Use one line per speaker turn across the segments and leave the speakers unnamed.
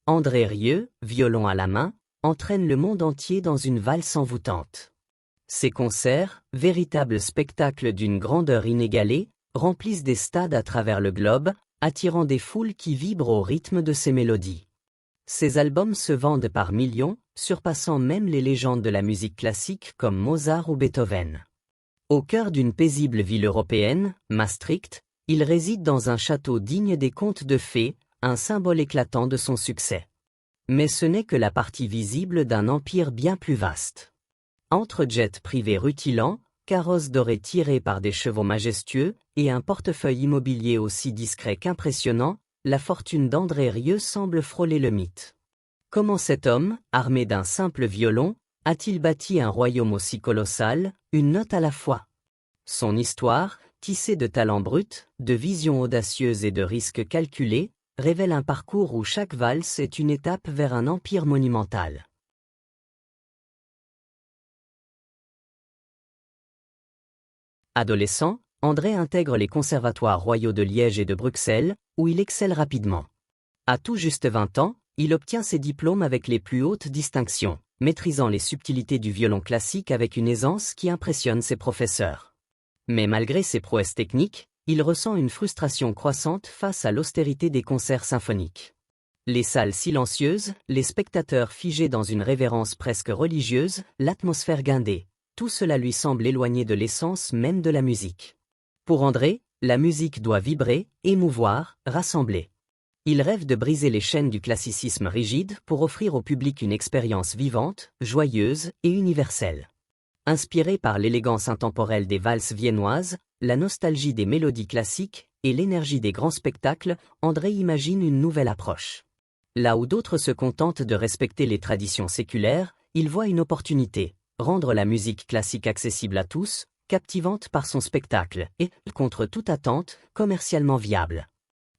André Rieu, violon à la main, entraîne le monde entier dans une valse envoûtante. Ses concerts, véritables spectacles d'une grandeur inégalée, remplissent des stades à travers le globe, attirant des foules qui vibrent au rythme de ses mélodies. Ses albums se vendent par millions, surpassant même les légendes de la musique classique comme Mozart ou Beethoven. Au cœur d'une paisible ville européenne, Maastricht, il réside dans un château digne des contes de fées, un symbole éclatant de son succès. Mais ce n'est que la partie visible d'un empire bien plus vaste. Entre jets privés rutilants, carrosses dorées tirées par des chevaux majestueux, et un portefeuille immobilier aussi discret qu'impressionnant, la fortune d'André Rieu semble frôler le mythe. Comment cet homme, armé d'un simple violon, a-t-il bâti un royaume aussi colossal, une note à la fois? Son histoire, tissée de talents bruts, de visions audacieuses et de risques calculés, révèle un parcours où chaque valse est une étape vers un empire monumental. Adolescent, André intègre les conservatoires royaux de Liège et de Bruxelles, où il excelle rapidement. À tout juste 20 ans, il obtient ses diplômes avec les plus hautes distinctions, maîtrisant les subtilités du violon classique avec une aisance qui impressionne ses professeurs. Mais malgré ses prouesses techniques, il ressent une frustration croissante face à l'austérité des concerts symphoniques. Les salles silencieuses, les spectateurs figés dans une révérence presque religieuse, l'atmosphère guindée, tout cela lui semble éloigné de l'essence même de la musique. Pour André, la musique doit vibrer, émouvoir, rassembler. Il rêve de briser les chaînes du classicisme rigide pour offrir au public une expérience vivante, joyeuse et universelle. Inspiré par l'élégance intemporelle des valses viennoises, la nostalgie des mélodies classiques et l'énergie des grands spectacles, André imagine une nouvelle approche. Là où d'autres se contentent de respecter les traditions séculaires, il voit une opportunité, rendre la musique classique accessible à tous, captivante par son spectacle et, contre toute attente, commercialement viable.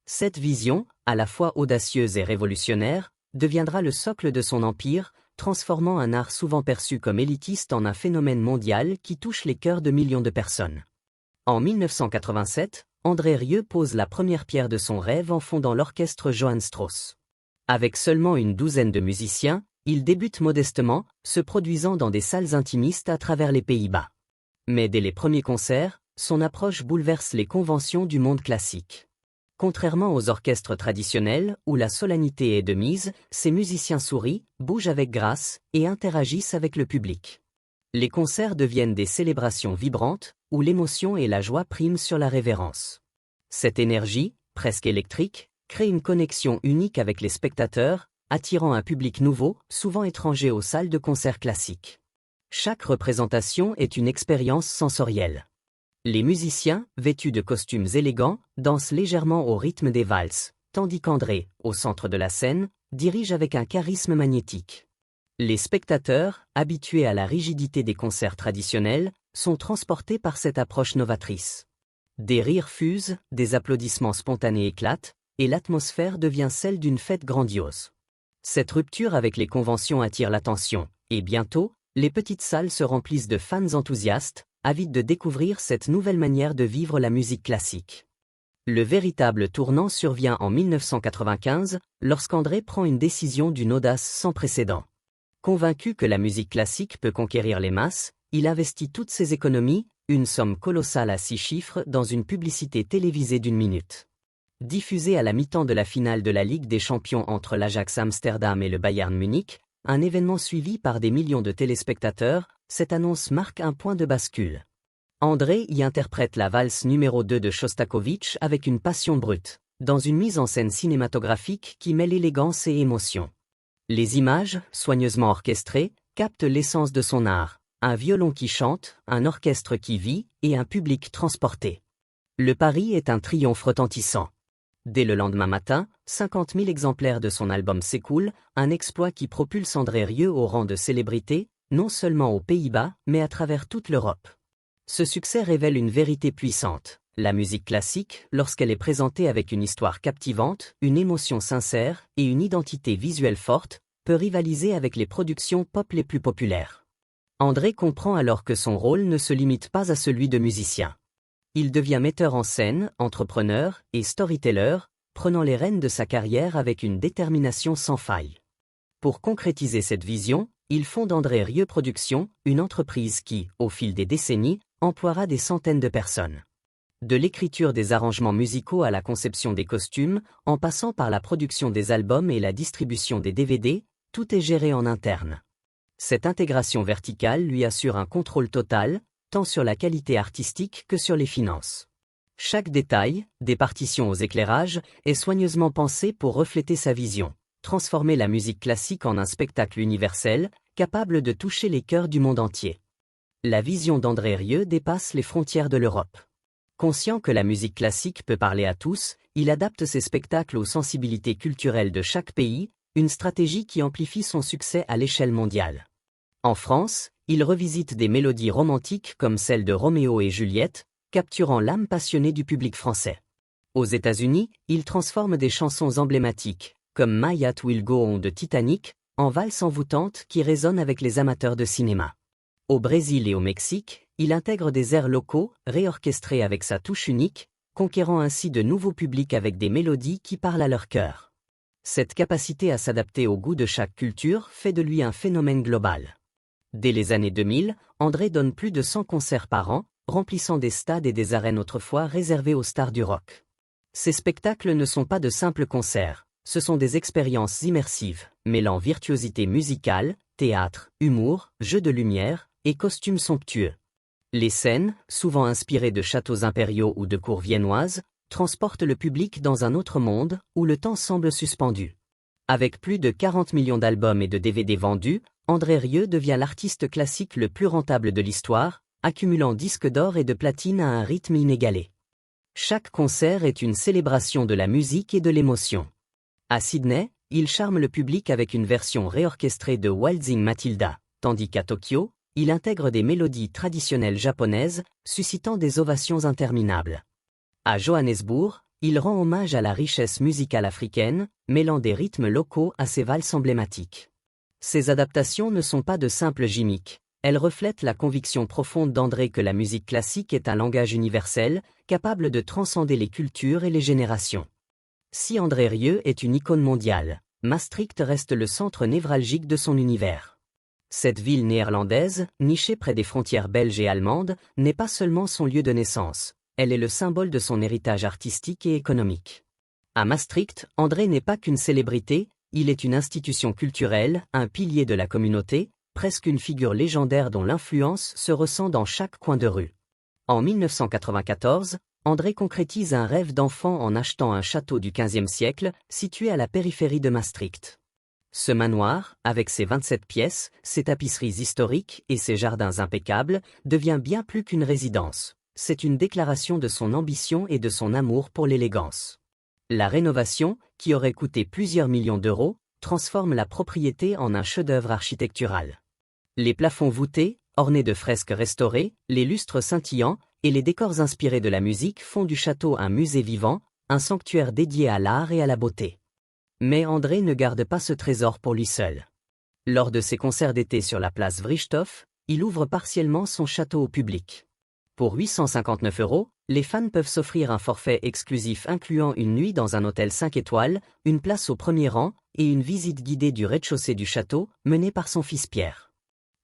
Cette vision, à la fois audacieuse et révolutionnaire, deviendra le socle de son empire, transformant un art souvent perçu comme élitiste en un phénomène mondial qui touche les cœurs de millions de personnes. En 1987, André Rieu pose la première pierre de son rêve en fondant l'orchestre Johann Strauss. Avec seulement une douzaine de musiciens, il débute modestement, se produisant dans des salles intimistes à travers les Pays-Bas. Mais dès les premiers concerts, son approche bouleverse les conventions du monde classique. Contrairement aux orchestres traditionnels, où la solennité est de mise, ces musiciens sourient, bougent avec grâce et interagissent avec le public. Les concerts deviennent des célébrations vibrantes, où l'émotion et la joie priment sur la révérence. Cette énergie, presque électrique, crée une connexion unique avec les spectateurs, attirant un public nouveau, souvent étranger aux salles de concert classiques. Chaque représentation est une expérience sensorielle. Les musiciens, vêtus de costumes élégants, dansent légèrement au rythme des valses, tandis qu'André, au centre de la scène, dirige avec un charisme magnétique. Les spectateurs, habitués à la rigidité des concerts traditionnels, sont transportés par cette approche novatrice. Des rires fusent, des applaudissements spontanés éclatent, et l'atmosphère devient celle d'une fête grandiose. Cette rupture avec les conventions attire l'attention, et bientôt, les petites salles se remplissent de fans enthousiastes, avides de découvrir cette nouvelle manière de vivre la musique classique. Le véritable tournant survient en 1995, lorsqu'André prend une décision d'une audace sans précédent. Convaincu que la musique classique peut conquérir les masses, il investit toutes ses économies, une somme colossale à 6 chiffres, dans une publicité télévisée d'1 minute. Diffusée à la mi-temps de la finale de la Ligue des Champions entre l'Ajax Amsterdam et le Bayern Munich, un événement suivi par des millions de téléspectateurs, cette annonce marque un point de bascule. André y interprète la valse numéro 2 de Shostakovich avec une passion brute, dans une mise en scène cinématographique qui mêle élégance et émotion. Les images, soigneusement orchestrées, captent l'essence de son art, un violon qui chante, un orchestre qui vit, et un public transporté. Le pari est un triomphe retentissant. Dès le lendemain matin, 50 000 exemplaires de son album s'écoulent, un exploit qui propulse André Rieu au rang de célébrité, non seulement aux Pays-Bas, mais à travers toute l'Europe. Ce succès révèle une vérité puissante. La musique classique, lorsqu'elle est présentée avec une histoire captivante, une émotion sincère et une identité visuelle forte, peut rivaliser avec les productions pop les plus populaires. André comprend alors que son rôle ne se limite pas à celui de musicien. Il devient metteur en scène, entrepreneur et storyteller, prenant les rênes de sa carrière avec une détermination sans faille. Pour concrétiser cette vision, il fonde André Rieu Productions, une entreprise qui, au fil des décennies, emploiera des centaines de personnes. De l'écriture des arrangements musicaux à la conception des costumes, en passant par la production des albums et la distribution des DVD, tout est géré en interne. Cette intégration verticale lui assure un contrôle total, tant sur la qualité artistique que sur les finances. Chaque détail, des partitions aux éclairages, est soigneusement pensé pour refléter sa vision, transformer la musique classique en un spectacle universel, capable de toucher les cœurs du monde entier. La vision d'André Rieu dépasse les frontières de l'Europe. Conscient que la musique classique peut parler à tous, il adapte ses spectacles aux sensibilités culturelles de chaque pays, une stratégie qui amplifie son succès à l'échelle mondiale. En France, il revisite des mélodies romantiques comme celle de Roméo et Juliette, capturant l'âme passionnée du public français. Aux États-Unis, il transforme des chansons emblématiques, comme My Yacht Will Go On de Titanic, en valses envoûtantes qui résonnent avec les amateurs de cinéma. Au Brésil et au Mexique, il intègre des airs locaux, réorchestrés avec sa touche unique, conquérant ainsi de nouveaux publics avec des mélodies qui parlent à leur cœur. Cette capacité à s'adapter au goût de chaque culture fait de lui un phénomène global. Dès les années 2000, André donne plus de 100 concerts par an, remplissant des stades et des arènes autrefois réservés aux stars du rock. Ces spectacles ne sont pas de simples concerts, ce sont des expériences immersives, mêlant virtuosité musicale, théâtre, humour, jeux de lumière et costumes somptueux. Les scènes, souvent inspirées de châteaux impériaux ou de cours viennoises, transportent le public dans un autre monde où le temps semble suspendu. Avec plus de 40 millions d'albums et de DVD vendus, André Rieu devient l'artiste classique le plus rentable de l'histoire, accumulant disques d'or et de platine à un rythme inégalé. Chaque concert est une célébration de la musique et de l'émotion. À Sydney, il charme le public avec une version réorchestrée de Waltzing Matilda, tandis qu'à Tokyo, il intègre des mélodies traditionnelles japonaises, suscitant des ovations interminables. À Johannesburg, il rend hommage à la richesse musicale africaine, mêlant des rythmes locaux à ses valses emblématiques. Ces adaptations ne sont pas de simples gimmicks, elles reflètent la conviction profonde d'André que la musique classique est un langage universel, capable de transcender les cultures et les générations. Si André Rieu est une icône mondiale, Maastricht reste le centre névralgique de son univers. Cette ville néerlandaise, nichée près des frontières belges et allemandes, n'est pas seulement son lieu de naissance, elle est le symbole de son héritage artistique et économique. À Maastricht, André n'est pas qu'une célébrité, il est une institution culturelle, un pilier de la communauté, presque une figure légendaire dont l'influence se ressent dans chaque coin de rue. En 1994, André concrétise un rêve d'enfant en achetant un château du XVe siècle, situé à la périphérie de Maastricht. Ce manoir, avec ses 27 pièces, ses tapisseries historiques et ses jardins impeccables, devient bien plus qu'une résidence. C'est une déclaration de son ambition et de son amour pour l'élégance. La rénovation, qui aurait coûté plusieurs millions d'euros, transforme la propriété en un chef-d'œuvre architectural. Les plafonds voûtés, ornés de fresques restaurées, les lustres scintillants et les décors inspirés de la musique font du château un musée vivant, un sanctuaire dédié à l'art et à la beauté. Mais André ne garde pas ce trésor pour lui seul. Lors de ses concerts d'été sur la place Vrijthof, il ouvre partiellement son château au public. Pour 859 €, les fans peuvent s'offrir un forfait exclusif incluant une nuit dans un hôtel 5 étoiles, une place au premier rang et une visite guidée du rez-de-chaussée du château, menée par son fils Pierre.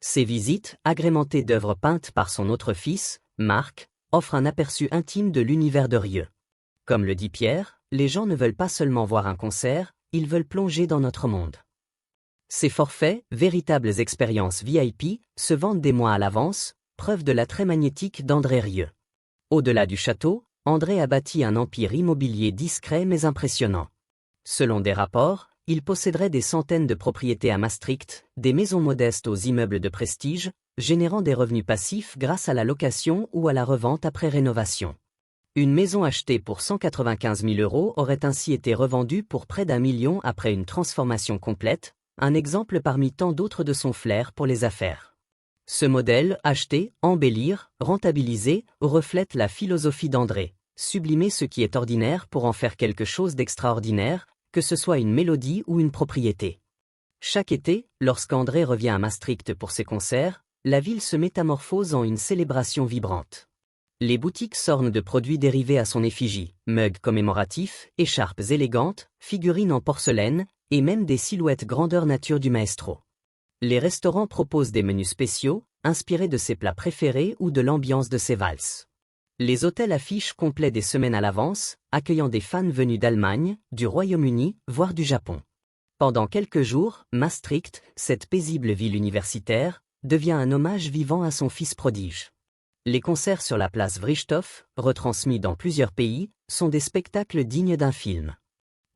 Ces visites, agrémentées d'œuvres peintes par son autre fils, Marc, offrent un aperçu intime de l'univers de Rieu. Comme le dit Pierre, les gens ne veulent pas seulement voir un concert, ils veulent plonger dans notre monde. Ces forfaits, véritables expériences VIP, se vendent des mois à l'avance, preuve de l'attrait magnétique d'André Rieu. Au-delà du château, André a bâti un empire immobilier discret mais impressionnant. Selon des rapports, il posséderait des centaines de propriétés à Maastricht, des maisons modestes aux immeubles de prestige, générant des revenus passifs grâce à la location ou à la revente après rénovation. Une maison achetée pour 195 000 € aurait ainsi été revendue pour près d'1 million après une transformation complète, un exemple parmi tant d'autres de son flair pour les affaires. Ce modèle, acheter, embellir, rentabiliser, reflète la philosophie d'André, sublimer ce qui est ordinaire pour en faire quelque chose d'extraordinaire, que ce soit une mélodie ou une propriété. Chaque été, lorsqu'André revient à Maastricht pour ses concerts, la ville se métamorphose en une célébration vibrante. Les boutiques s'ornent de produits dérivés à son effigie, mugs commémoratifs, écharpes élégantes, figurines en porcelaine, et même des silhouettes grandeur nature du maestro. Les restaurants proposent des menus spéciaux, inspirés de ses plats préférés ou de l'ambiance de ses valses. Les hôtels affichent complets des semaines à l'avance, accueillant des fans venus d'Allemagne, du Royaume-Uni, voire du Japon. Pendant quelques jours, Maastricht, cette paisible ville universitaire, devient un hommage vivant à son fils prodige. Les concerts sur la place Vrijthof, retransmis dans plusieurs pays, sont des spectacles dignes d'un film.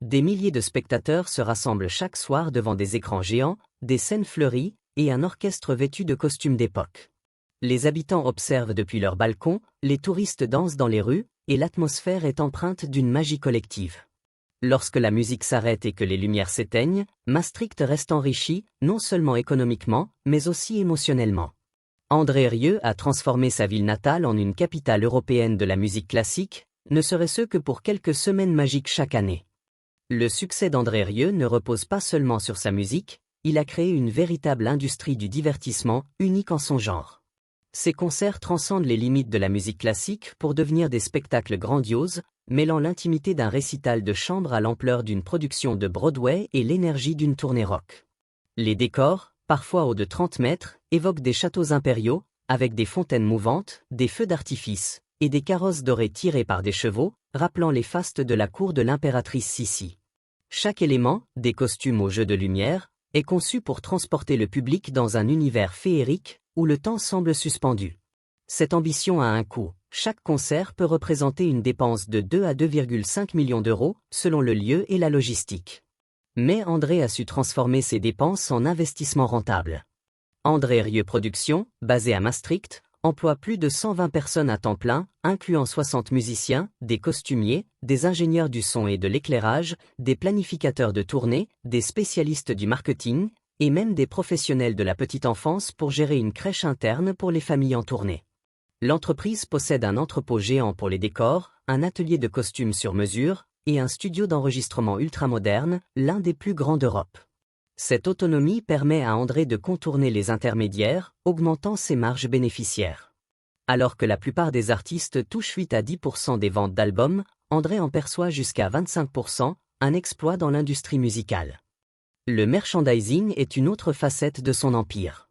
Des milliers de spectateurs se rassemblent chaque soir devant des écrans géants, des scènes fleuries, et un orchestre vêtu de costumes d'époque. Les habitants observent depuis leurs balcons, les touristes dansent dans les rues, et l'atmosphère est empreinte d'une magie collective. Lorsque la musique s'arrête et que les lumières s'éteignent, Maastricht reste enrichi, non seulement économiquement, mais aussi émotionnellement. André Rieu a transformé sa ville natale en une capitale européenne de la musique classique, ne serait-ce que pour quelques semaines magiques chaque année. Le succès d'André Rieu ne repose pas seulement sur sa musique, il a créé une véritable industrie du divertissement, unique en son genre. Ses concerts transcendent les limites de la musique classique pour devenir des spectacles grandioses, mêlant l'intimité d'un récital de chambre à l'ampleur d'une production de Broadway et l'énergie d'une tournée rock. Les décors, parfois hauts de 30 mètres, évoquent des châteaux impériaux, avec des fontaines mouvantes, des feux d'artifice, et des carrosses dorées tirées par des chevaux, rappelant les fastes de la cour de l'impératrice Sissi. Chaque élément, des costumes au jeu de lumière, est conçu pour transporter le public dans un univers féerique, où le temps semble suspendu. Cette ambition a un coût. Chaque concert peut représenter une dépense de 2 à 2,5 millions d'euros, selon le lieu et la logistique. Mais André a su transformer ses dépenses en investissements rentables. André Rieu Productions, basé à Maastricht, emploie plus de 120 personnes à temps plein, incluant 60 musiciens, des costumiers, des ingénieurs du son et de l'éclairage, des planificateurs de tournée, des spécialistes du marketing, et même des professionnels de la petite enfance pour gérer une crèche interne pour les familles en tournée. L'entreprise possède un entrepôt géant pour les décors, un atelier de costumes sur mesure, et un studio d'enregistrement ultramoderne, l'un des plus grands d'Europe. Cette autonomie permet à André de contourner les intermédiaires, augmentant ses marges bénéficiaires. Alors que la plupart des artistes touchent 8 à 10% des ventes d'albums, André en perçoit jusqu'à 25%, un exploit dans l'industrie musicale. Le merchandising est une autre facette de son empire.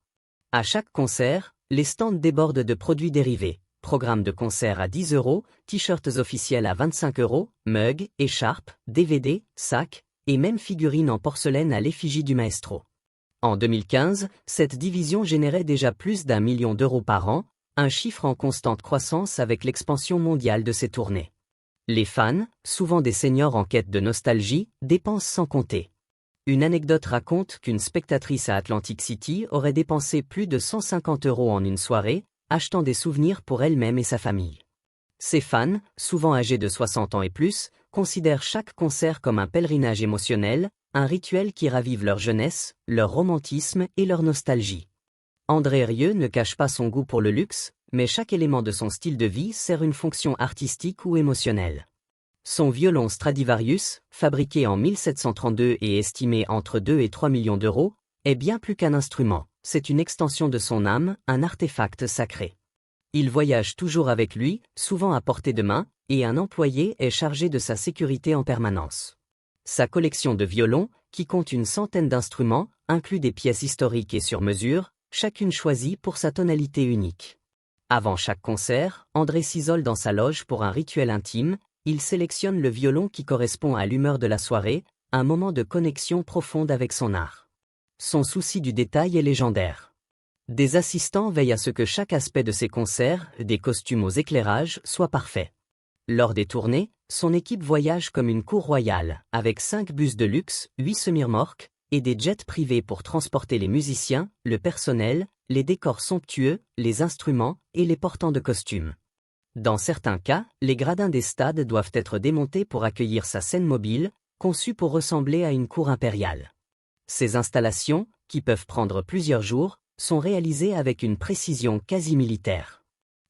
À chaque concert, les stands débordent de produits dérivés. Programmes de concert à 10 €, t-shirts officiels à 25 €, mugs, écharpes, DVD, sacs, et même figurines en porcelaine à l'effigie du maestro. En 2015, cette division générait déjà plus d'1 million d'euros par an, un chiffre en constante croissance avec l'expansion mondiale de ses tournées. Les fans, souvent des seniors en quête de nostalgie, dépensent sans compter. Une anecdote raconte qu'une spectatrice à Atlantic City aurait dépensé plus de 150 € en une soirée, achetant des souvenirs pour elle-même et sa famille. Ses fans, souvent âgés de 60 ans et plus, considèrent chaque concert comme un pèlerinage émotionnel, un rituel qui ravive leur jeunesse, leur romantisme et leur nostalgie. André Rieu ne cache pas son goût pour le luxe, mais chaque élément de son style de vie sert une fonction artistique ou émotionnelle. Son violon Stradivarius, fabriqué en 1732 et estimé entre 2 et 3 millions d'euros, est bien plus qu'un instrument, c'est une extension de son âme, un artefact sacré. Il voyage toujours avec lui, souvent à portée de main, et un employé est chargé de sa sécurité en permanence. Sa collection de violons, qui compte une centaine d'instruments, inclut des pièces historiques et sur mesure, chacune choisie pour sa tonalité unique. Avant chaque concert, André s'isole dans sa loge pour un rituel intime, il sélectionne le violon qui correspond à l'humeur de la soirée, un moment de connexion profonde avec son art. Son souci du détail est légendaire. Des assistants veillent à ce que chaque aspect de ses concerts, des costumes aux éclairages, soit parfait. Lors des tournées, son équipe voyage comme une cour royale, avec 5 bus de luxe, 8 semi-remorques, et des jets privés pour transporter les musiciens, le personnel, les décors somptueux, les instruments et les portants de costumes. Dans certains cas, les gradins des stades doivent être démontés pour accueillir sa scène mobile, conçue pour ressembler à une cour impériale. Ces installations, qui peuvent prendre plusieurs jours, sont réalisées avec une précision quasi militaire.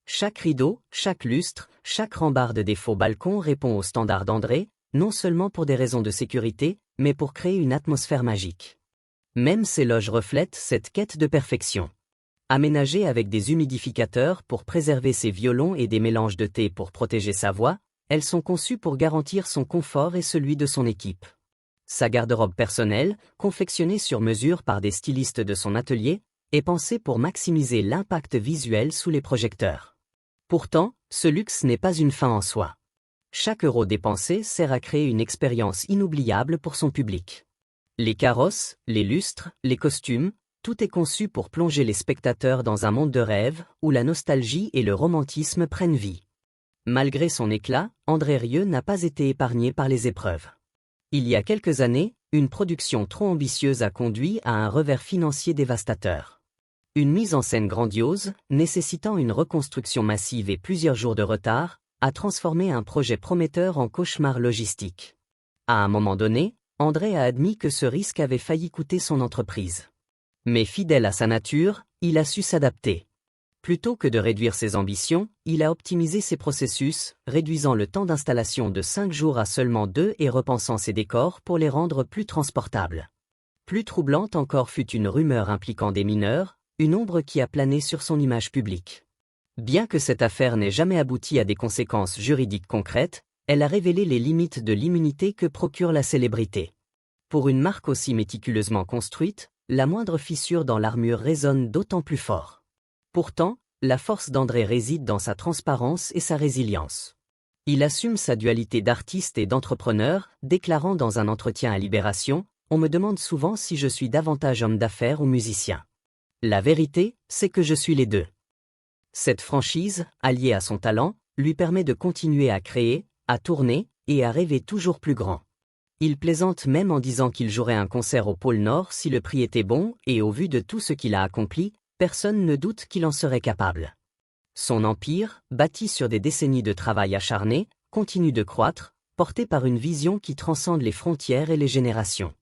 Chaque rideau, chaque lustre, chaque rambarde des faux balcons répond aux standards d'André, non seulement pour des raisons de sécurité, mais pour créer une atmosphère magique. Même ses loges reflètent cette quête de perfection. Aménagées avec des humidificateurs pour préserver ses violons et des mélanges de thé pour protéger sa voix, elles sont conçues pour garantir son confort et celui de son équipe. Sa garde-robe personnelle, confectionnée sur mesure par des stylistes de son atelier, est pensée pour maximiser l'impact visuel sous les projecteurs. Pourtant, ce luxe n'est pas une fin en soi. Chaque euro dépensé sert à créer une expérience inoubliable pour son public. Les carrosses, les lustres, les costumes, tout est conçu pour plonger les spectateurs dans un monde de rêve où la nostalgie et le romantisme prennent vie. Malgré son éclat, André Rieu n'a pas été épargné par les épreuves. Il y a quelques années, une production trop ambitieuse a conduit à un revers financier dévastateur. Une mise en scène grandiose, nécessitant une reconstruction massive et plusieurs jours de retard, a transformé un projet prometteur en cauchemar logistique. À un moment donné, André a admis que ce risque avait failli coûter son entreprise. Mais fidèle à sa nature, il a su s'adapter. Plutôt que de réduire ses ambitions, il a optimisé ses processus, réduisant le temps d'installation de 5 jours à seulement 2 et repensant ses décors pour les rendre plus transportables. Plus troublante encore fut une rumeur impliquant des mineurs, une ombre qui a plané sur son image publique. Bien que cette affaire n'ait jamais abouti à des conséquences juridiques concrètes, elle a révélé les limites de l'immunité que procure la célébrité. Pour une marque aussi méticuleusement construite, la moindre fissure dans l'armure résonne d'autant plus fort. Pourtant, la force d'André réside dans sa transparence et sa résilience. Il assume sa dualité d'artiste et d'entrepreneur, déclarant dans un entretien à Libération, « On me demande souvent si je suis davantage homme d'affaires ou musicien. La vérité, c'est que je suis les deux. » Cette franchise, alliée à son talent, lui permet de continuer à créer, à tourner, et à rêver toujours plus grand. Il plaisante même en disant qu'il jouerait un concert au pôle Nord si le prix était bon, et au vu de tout ce qu'il a accompli, personne ne doute qu'il en serait capable. Son empire, bâti sur des décennies de travail acharné, continue de croître, porté par une vision qui transcende les frontières et les générations.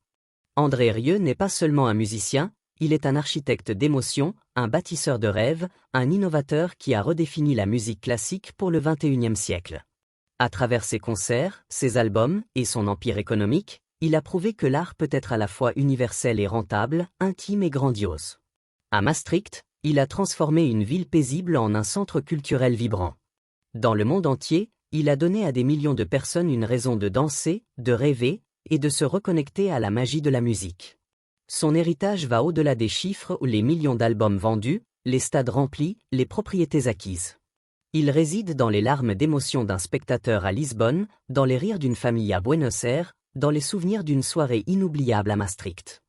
André Rieu n'est pas seulement un musicien, il est un architecte d'émotion, un bâtisseur de rêves, un innovateur qui a redéfini la musique classique pour le XXIe siècle. À travers ses concerts, ses albums et son empire économique, il a prouvé que l'art peut être à la fois universel et rentable, intime et grandiose. À Maastricht, il a transformé une ville paisible en un centre culturel vibrant. Dans le monde entier, il a donné à des millions de personnes une raison de danser, de rêver et de se reconnecter à la magie de la musique. Son héritage va au-delà des chiffres ou les millions d'albums vendus, les stades remplis, les propriétés acquises. Il réside dans les larmes d'émotion d'un spectateur à Lisbonne, dans les rires d'une famille à Buenos Aires, dans les souvenirs d'une soirée inoubliable à Maastricht.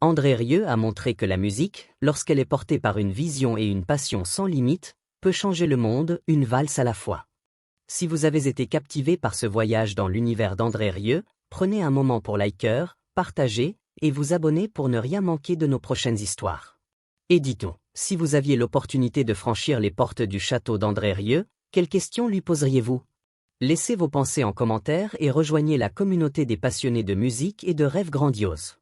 André Rieu a montré que la musique, lorsqu'elle est portée par une vision et une passion sans limite, peut changer le monde, une valse à la fois. Si vous avez été captivé par ce voyage dans l'univers d'André Rieu, prenez un moment pour liker, partager et vous abonner pour ne rien manquer de nos prochaines histoires. Et dites-nous, si vous aviez l'opportunité de franchir les portes du château d'André Rieu, quelles questions lui poseriez-vous? Laissez vos pensées en commentaire et rejoignez la communauté des passionnés de musique et de rêves grandioses.